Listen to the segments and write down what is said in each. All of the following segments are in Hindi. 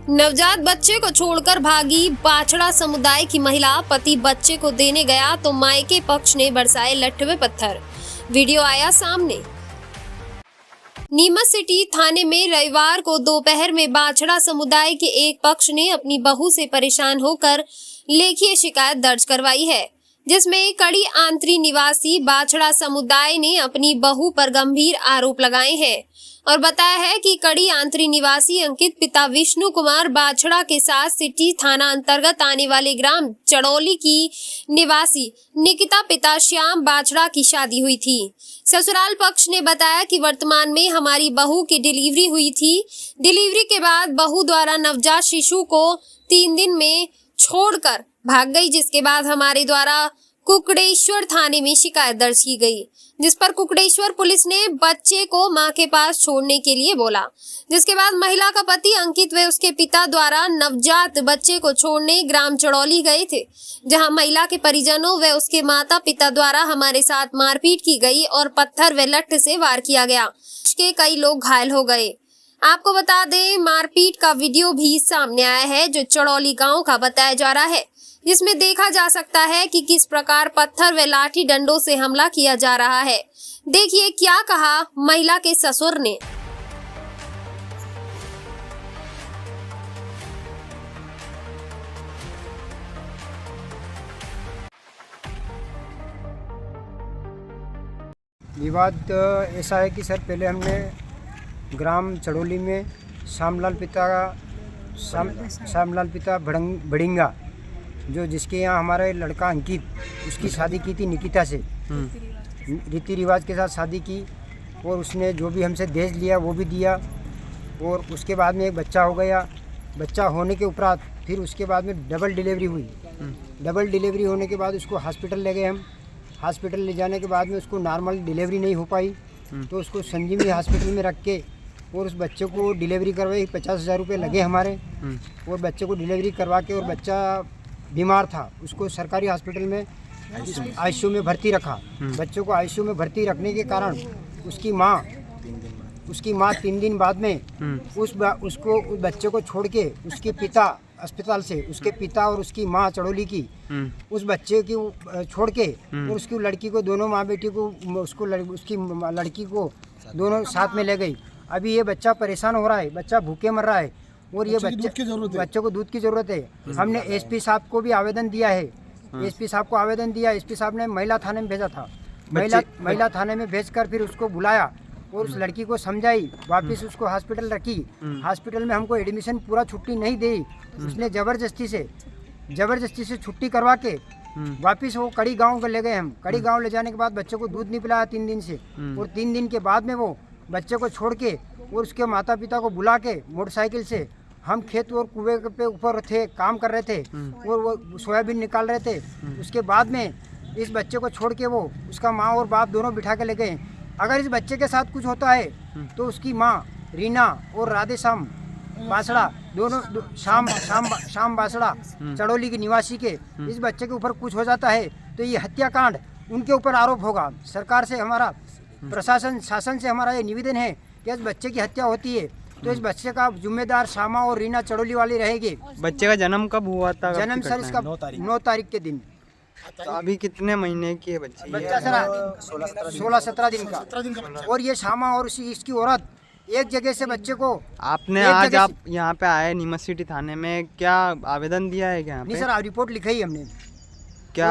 नवजात बच्चे को छोड़कर भागी बाछड़ा समुदाय की महिला। पति बच्चे को देने गया तो मायके पक्ष ने बरसाए लट्ठे पत्थर। वीडियो आया सामने। नीमच सिटी थाने में रविवार को दोपहर में बाछड़ा समुदाय के एक पक्ष ने अपनी बहू से परेशान होकर लेखीय शिकायत दर्ज करवाई है, जिसमें कड़ी आंतरी निवासी बाछड़ा समुदाय ने अपनी बहू पर गंभीर आरोप लगाए हैं और बताया है कि कड़ी आंतरी निवासी अंकित पिता विष्णु कुमार बाछड़ा के साथ सिटी थाना अंतर्गत आने वाले ग्राम चड़ौली की निवासी निकिता पिता श्याम बाछड़ा की शादी हुई थी। ससुराल पक्ष ने बताया कि वर्तमान में हमारी बहू की डिलीवरी हुई थी। डिलीवरी के बाद बहू द्वारा नवजात शिशु को 3 दिन में छोड़कर भाग गई, जिसके बाद हमारे द्वारा कुकड़ेश्वर थाने में शिकायत दर्ज की गई, जिस पर कुकड़ेश्वर पुलिस ने बच्चे को मां के पास छोड़ने के लिए बोला, जिसके बाद महिला का पति अंकित व उसके पिता द्वारा नवजात बच्चे को छोड़ने ग्राम चड़ौली गए थे, जहां महिला के परिजनों व उसके माता पिता द्वारा हमारे साथ मारपीट की गई और पत्थर व लट्ठ से वार किया गया। के कई लोग घायल हो गए। आपको बता दें, मारपीट का वीडियो भी सामने आया है जो चड़ौली गाँव का बताया जा रहा है, जिसमें देखा जा सकता है कि किस प्रकार पत्थर व लाठी डंडों से हमला किया जा रहा है। देखिए क्या कहा महिला के ससुर ने। विवाद ऐसा है कि सर पहले हमने ग्राम चड़ौली में श्यामलाल पिता बड़िंगा जो जिसके यहाँ हमारा लड़का अंकित उसकी शादी की थी निकिता से। रीति रिवाज के साथ शादी की और उसने जो भी हमसे दहेज लिया वो भी दिया और उसके बाद में एक बच्चा हो गया। बच्चा होने के उपरांत फिर उसके बाद में डबल डिलीवरी हुई। डबल डिलीवरी होने के बाद उसको हॉस्पिटल ले गए हम। हॉस्पिटल ले जाने के बाद में उसको नॉर्मल डिलीवरी नहीं हो पाई, तो उसको संजीवनी हॉस्पिटल में रख के और उस बच्चे को डिलीवरी करवाई। 50,000 रुपये लगे हमारे और बच्चे को डिलीवरी करवा के, और बच्चा बीमार था, उसको सरकारी हॉस्पिटल में आईसीयू में भर्ती रखा। बच्चों को आईसीयू में भर्ती रखने के कारण उसकी माँ 3 दिन बाद में उस बच्चे को छोड़ के उसके पिता अस्पताल से, उसके पिता और उसकी माँ चड़ौली की उस बच्चे की छोड़ के और उसकी लड़की को, दोनों माँ बेटी को, उसकी लड़की को दोनों साथ में ले गई। अभी ये बच्चा परेशान हो रहा है, बच्चा भूखे मर रहा है और ये बच्चे को दूध की जरूरत है। हमने एसपी साहब को भी आवेदन दिया है। एसपी साहब को आवेदन दिया, एसपी साहब ने महिला थाने में भेजा था। महिला थाने में भेजकर फिर उसको बुलाया और उस लड़की को समझाई, वापस उसको हॉस्पिटल रखी। हॉस्पिटल में हमको एडमिशन पूरा छुट्टी नहीं दी, उसने जबरदस्ती से छुट्टी करवा के वापस वो कड़ी गांव को ले गए हम। कड़ी गांव ले जाने के बाद बच्चे को दूध नहीं पिलाया 3 दिन से, और 3 दिन के बाद में वो बच्चे को छोड़ के और उसके माता पिता को बुला के मोटरसाइकिल से, हम खेत और कुएं पे ऊपर थे, काम कर रहे थे और वो सोयाबीन निकाल रहे थे। उसके बाद में इस बच्चे को छोड़ के वो उसका माँ और बाप दोनों बिठा के ले गए। अगर इस बच्चे के साथ कुछ होता है तो उसकी माँ रीना और राधे श्याम बाछड़ा, दोनों श्याम बाछड़ा चड़ौली के निवासी के, इस बच्चे के ऊपर कुछ हो जाता है तो ये हत्याकांड उनके ऊपर आरोप होगा। सरकार से हमारा, प्रशासन शासन से हमारा ये निवेदन है कि इस बच्चे की हत्या होती है तो इस बच्चे का जिम्मेदार श्यामा और रीना चड़ौली वाली रहेगी। बच्चे का जन्म कब हुआ था? जन्म सर इसका 9 तारीख के दिन। तो अभी कितने महीने की है बच्ची? बच्चा सर 16-17 दिन का। और ये श्यामा और इसकी औरत एक जगह से बच्चे को आपने आज आप यहाँ पे आए नीमच सिटी थाने में, क्या आवेदन दिया है क्या? नहीं सर, रिपोर्ट लिखाई हमने। क्या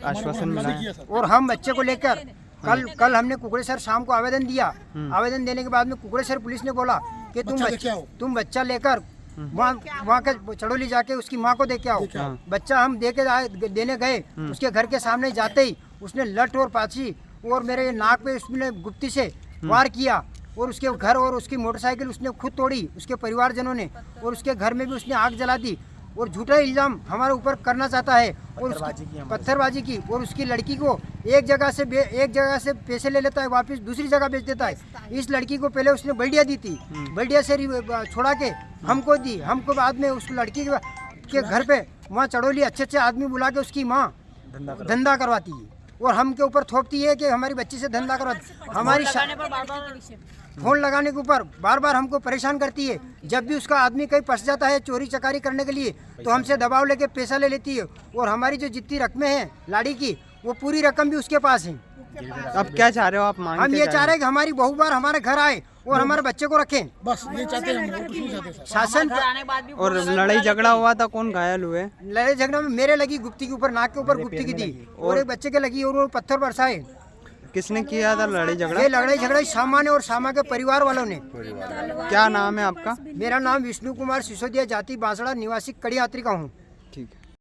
आश्वासन मिला है? और हम बच्चे को लेकर कल हमने कुकड़ेश्वर शाम को आवेदन दिया। आवेदन देने के बाद में कुकड़ेश्वर पुलिस ने बोला कि तुम बच्चा लेकर वहाँ के चड़ौली जाके उसकी माँ को दे के आओ। बच्चा हम देने गए, उसके घर के सामने जाते ही उसने लठ और पाछी और मेरे नाक पे उसने गुप्ती से वार किया और उसके घर और उसकी मोटरसाइकिल उसने खुद तोड़ी, उसके परिवारजनों ने, और उसके घर में भी उसने आग जला दी और झूठा इल्जाम हमारे ऊपर करना चाहता है और पत्थरबाजी की। और उसकी लड़की को एक जगह से पैसे ले लेता है, वापस दूसरी जगह बेच देता है। इस लड़की को पहले उसने बल्डिया दी थी, बल्डिया से छोड़ा के हमको दी। हमको बाद में उस लड़की के घर पे वहाँ चड़ौली अच्छे आदमी बुला के उसकी माँ धंधा करवाती है और हम के ऊपर थोपती है कि हमारी बच्ची से धंधा करो। हमारी फोन लगाने के ऊपर बार बार हमको परेशान करती है। जब भी उसका आदमी कहीं फंस जाता है चोरी चकारी करने के लिए तो हमसे दबाव लेके पैसा ले लेती है। और हमारी जो जितनी रकमें हैं लाड़ी की वो पूरी रकम भी उसके पास है। अब क्या चाह रहे हो आप? मांगते हम ये क्या चाह रहे हैं कि हमारी बहू बार हमारे घर आए और हमारे बच्चे को रखें। बस ये चाहते हैं हम, और कुछ नहीं चाहते सर। शासन हैं? और लड़ाई झगड़ा हुआ था, कौन घायल हुए? लड़ाई झगड़ा में मेरे लगी गुप्ती के ऊपर, नाक के ऊपर गुप्ती की थी और एक बच्चे के लगी और वो पत्थर बरसाए। किसने किया था लड़ाई झगड़ा? ये लड़ाई झगड़ा शामा ने और शामा के परिवार वालों ने। क्या नाम है आपका? मेरा नाम विष्णु कुमार सिसोदिया, जाति बांसड़ा, निवासी कड़ी यात्री का हूँ।